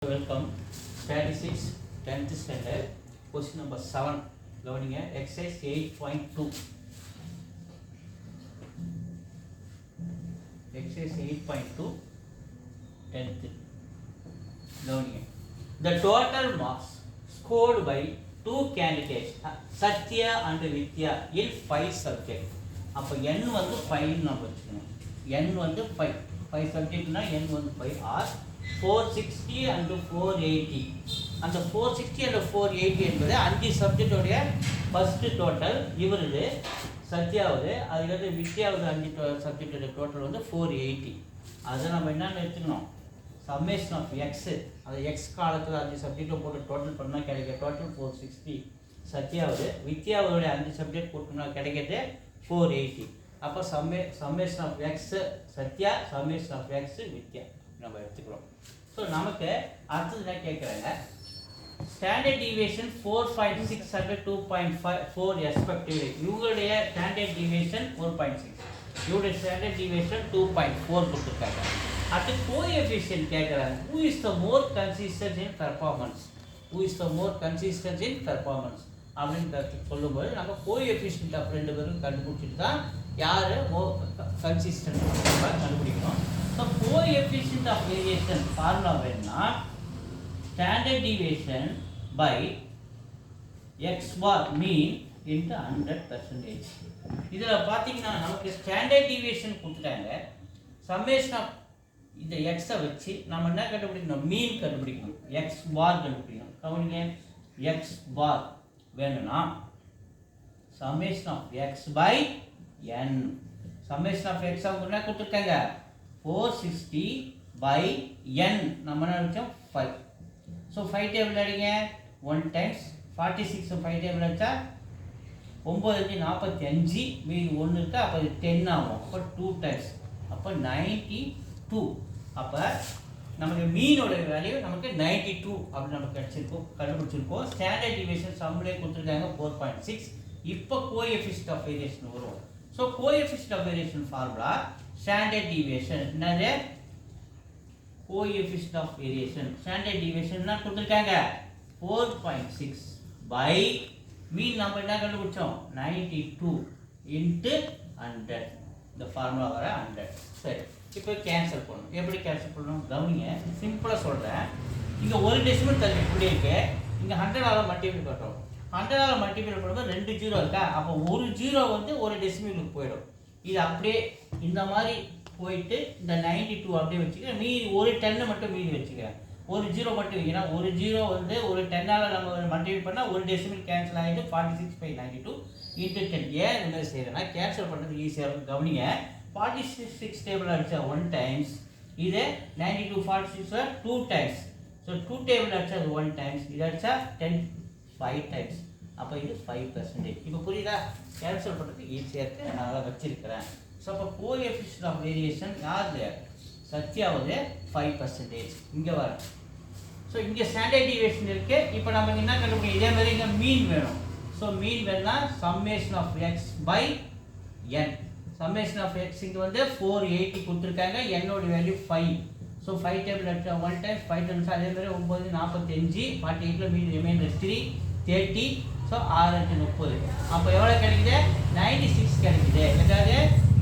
Welcome. Statistics 10th standard. Question number 7. Learning exercise 8.2. Exercise 8.2. 10th. Learning. The total marks scored by two candidates, Satya and Vidya, in 5 subjects. அப்போ n வந்து 5 நம்ம வச்சுக்கணும். n வந்து 5. 5 சப்ஜெக்ட்னா n வந்து 5 R 460 and 480. அந்த 460 and 480 என்பது 5 சப்ஜெக்டோடைய first total. இவருது சத்யாவது அதுக்கடுத்து வித்யாவது 5 சப்ஜெக்டோட total வந்து 480. அதை நம்ம என்னென்னு எடுத்துக்கணும், சம்மேஷன் ஆஃப் எக்ஸு, அது எக்ஸ் காலத்தில் 5 சப்ஜெக்டை போட்டு டோட்டல் பண்ணால் கிடைக்கிற டோட்டல் 460. சத்யாவது வித்யாவுடைய 5 சப்ஜெக்ட் போட்டோம்னா கிடைக்கிறது 480. அப்போ summation of X Sathya, summation of X Vidya நம்ம எடுத்துக்கிறோம். ஸோ நமக்கு அடுத்தது என்ன கேட்குறாங்க, ஸ்டாண்டர்ட் டிவியேஷன் 4.6 and 2.4 ரெஸ்பெக்டிவ்லி. இவங்களுடைய ஸ்டாண்டர்ட் டிவியேஷன் 4.6, இவருடைய ஸ்டாண்டர்ட் டிவியேஷன் 2.4 கொடுத்துருக்காங்க. அடுத்து கோஎஃபிஷியன்ட் கேட்குறாங்க. Who is the more consistent in performance, who is the more consistent in performance அப்படின்னு சொல்லும்போது நம்ம கோஎஃபிஷியன்ட் ஆஃப் 2 பேரும் கண்டுபிடிச்சிட்டு தான் யார் மோர் கன்சிஸ்டன்ட் கண்டுபிடிக்கணும். So coefficient of variation formula வேணும்னா standard deviation by X bar mean into 100%. இதில் பார்த்தீங்கன்னா நமக்கு ஸ்டாண்டர்ட் டிவியேஷன் கொடுத்துட்டாங்க. சம்மேஷன் ஆஃப் இந்த எக்ஸை வச்சு நம்ம என்ன கண்டுபிடிக்கணும், மீன் கண்டுபிடிக்கணும், எக்ஸ் பார் கண்டுபிடிக்கணும். கவனிங்க, எக்ஸ் பார் வேணும்னா summation of X by N. Summation of X அவங்க என்ன கொடுத்துருக்காங்க, 460 by n நம்ம என்ன அடிச்சோம் 5. ஸோ 5 டேபிள் அடிங்க 1 டைம்ஸ் 46 5 டேபிள் அடிச்சா 9 45 மீதி 1 இருக்கா, அப்போ 10 ஆகும். அப்போ 2 டைம்ஸ், அப்போ 92. அப்போ நமக்கு மீனோட வேல்யூ நமக்கு 92 அப்படின்னு நமக்கு கிடச்சிருக்கோம், கண்டுபிடிச்சிருக்கோம். ஸ்டாண்டர்ட் டிவியேஷன் சம்மிலே கொடுத்துருக்காங்க 4.6. இப்போ கோஎஃபிஷியன்ட் ஆஃப் வேரியேஷன் வரும். So coefficient of variation formula standard deviation என்னது, coefficient of variation standard deviation என்ன கொடுத்துருக்காங்க 4.6 பை மீன் நம்ம என்ன கண்டுபிடிச்சோம் 92 இன்ட்டு 100. இந்த ஃபார்முலா வர 100. சரி, இப்போ கேன்சல் பண்ணணும். எப்படி கேன்சல் பண்ணணும் கவனிங்க, சிம்பிளாக சொல்கிறேன். இங்கே ஒரு டெசிமல் தள்ளி புள்ளி இருக்கு, இங்கே 100ஆல் மல்டிபிள் பண்ணுறோம். 100ஆல் மல்டிபிள் பண்ணும்போது 2 ஜீரோ இருக்கா, அப்போ ஒரு ஜீரோ வந்து ஒரு டெசிமலுக்கு போயிடும். இது அப்படியே இந்த மாதிரி போயிட்டு இந்த 92 அப்படியே வச்சுக்கிறேன். மீதி ஒரு 10 மட்டும் மீதி வச்சுக்கிறேன், ஒரு ஜீரோ மட்டும் வைக்கிறேன். ஒரு ஜீரோ வந்து ஒரு 10ஆல் நம்ம மல்டிபிள் பண்ணால் ஒரு டெசிமல் கேன்சல் ஆகிட்டு 46/92 இன்ட்டு 10. ஏன் இந்த மாதிரி செய்கிறேன்னா கேன்சல் பண்ணுறது ஈஸியாக இருக்கும். கவனிங்க, 46 டேபிள் அடித்தா 1 டைம்ஸ், இது 92 46 2 டைம்ஸ். ஸோ 2 டேபிள் அடித்தா அது 1 டைம்ஸ், இது அடித்தா 10 5 டைம்ஸ். அப்போ இது 5%. இப்போ புரியுதா, கேன்சல் பண்ணுறதுக்கு ஈஸியாக இருக்குது, நான் அதை வச்சிருக்கிறேன். ஸோ அப்போ கோஎஃபிஷியன்ட் ஆஃப் வேரியேஷன் யாருது, சத்யாவது 5%. இங்கே வர. ஸோ இங்கே ஸ்டாண்டர்ட் டிவியேஷன் இருக்குது. இப்போ நமக்கு என்ன கண்டுபிடிக்கும், இதே மாதிரி இங்கே மீன் வேணும். ஸோ மீன் வேணும்னா summation of X by N. Summation of X இங்கே வந்து 480 கொடுத்துருக்காங்க, என்னோட வேல்யூ 5. ஸோ 5 டேபிள் அடிச்சா 1 டைம் 5 டைம்ஸ், அதே மாதிரி 9 45 48 மீன் ரிமைண்டர் 3 30. ஸோ 6 30. அப்போ எவ்வளோ கிடைக்குது 96 கிடைக்குது. எதாவது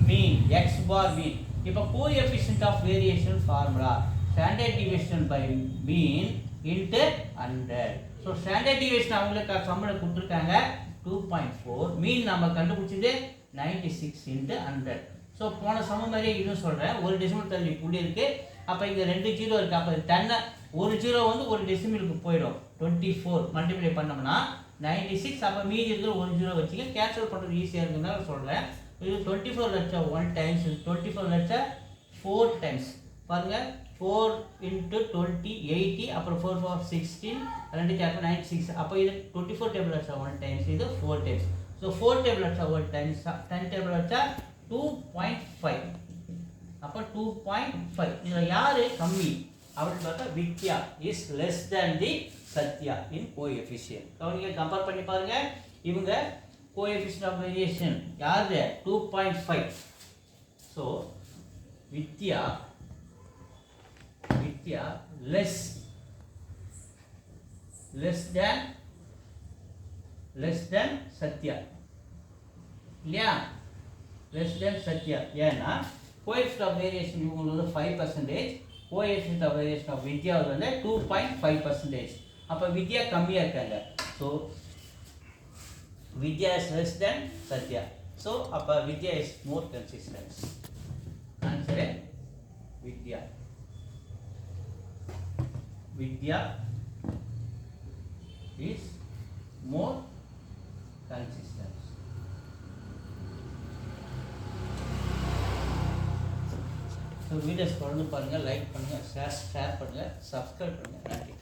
மீன் எக்ஸ் பார் மீன். இப்போ coefficient of variation formula standard deviation by mean into 100. So standard deviation அவங்களுக்கு சம்பளம் கொடுத்துருக்காங்க 2.4, மீன் நம்ம கண்டுபிடிச்சது 96 இன்ட்டு 100. ஸோ போன சம மாதிரி இதுவும் சொல்கிறேன், ஒரு டெசிமல் தள்ளி புள்ளி இருக்குது. அப்போ இங்கே 2 ஜீரோ இருக்குது, அப்போ 10 ஒரு ஜீரோ வந்து ஒரு டெசிமலுக்கு போயிடும். 24 மல்டிப்ளை பண்ணோம்னா 96. அப்போ மீதி இருக்கிற ஒரு ஜீரோ வச்சுக்க, கேன்சல் பண்ணுறது ஈஸியாக இருக்குதுனால சொல்கிறேன். இது 24 லட்சம் 1 டைம்ஸ், 24 லட்சம் 4 டைம்ஸ். பாருங்கள், 4 இன்ட்டு 20 80, அப்புறம் 4 4 16, 2 கேட்க 96. அப்போ இது 24 டேபிள் லட்சம் 1 டைம்ஸ், இது 4 டைம்ஸ். ஸோ 4 டேபிள் லட்சம் 1 டைம்ஸ் 10 டேபிள் லட்சம் 2.5. அப்போ 2.5. இதில் யார் கம்மி அப்படின்னு பார்த்தா Vidya is less than the Sathya in coefficient. கவனிங்க, கம்பேர் பண்ணி பாருங்க. இவங்க கோஎஃபிஷியன்ட் ஆஃப் வேரியேஷன் யாரு 2.5. So Vidya less less than Sathya இல்லையா less than சத்யா ஏன்னா coefficient of variation இவங்களுக்கு வந்து 5%, coefficient of variation of வித்யா வந்து 2.5%. அப்போ வித்யா கம்மியாக இருக்காங்க. So Vidya is less than Sathya. So அப்போ வித்யா is more consistent. Answer Vidya. Vidya is more consistent. So videos தொடர்ந்து பாருங்க, லைக் பண்ணுங்க, ஷேர் பண்ணுங்க, சப்ஸ்கிரைப் பண்ணுங்க. நன்றி.